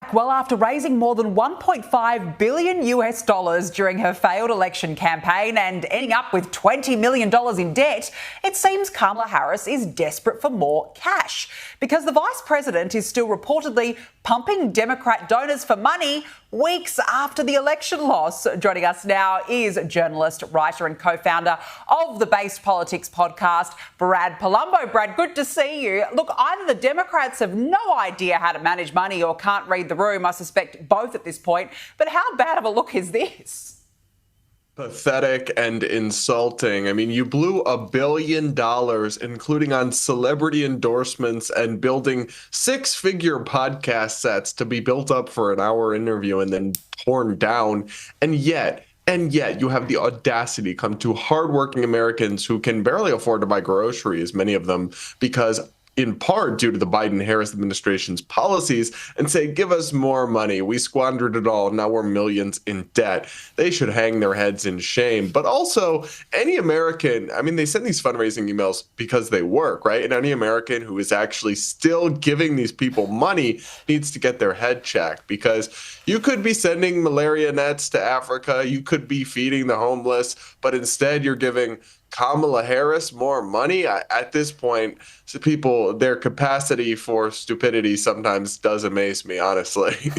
back. Well, after raising more than $1.5 billion during her failed election campaign and ending up with $20 million in debt, it seems Kamala Harris is desperate for more cash because the vice president is still reportedly pumping Democrat donors for money weeks after the election loss. Joining us now is journalist, writer and co-founder of the Based Politics podcast, Brad Palumbo. Brad, good to see you. Look, either the Democrats have no idea how to manage money or can't read the room. I suspect both at this point. But how bad of a look is this? Pathetic and insulting. I mean, you blew $1 billion, including on celebrity endorsements and building six-figure podcast sets to be built up for an hour interview and then torn down. And yet you have the audacity come to hardworking Americans who can barely afford to buy groceries, many of them, because in part due to the Biden-Harris administration's policies, and say, give us more money. We squandered it all. Now we're millions in debt. They should hang their heads in shame. But also, any American, I mean, they send these fundraising emails because they work, right? And any American who is actually still giving these people money needs to get their head checked, because you could be sending malaria nets to Africa. You could be feeding the homeless, but instead you're giving Kamala Harris more money. At this point, people, their capacity for stupidity sometimes does amaze me, honestly.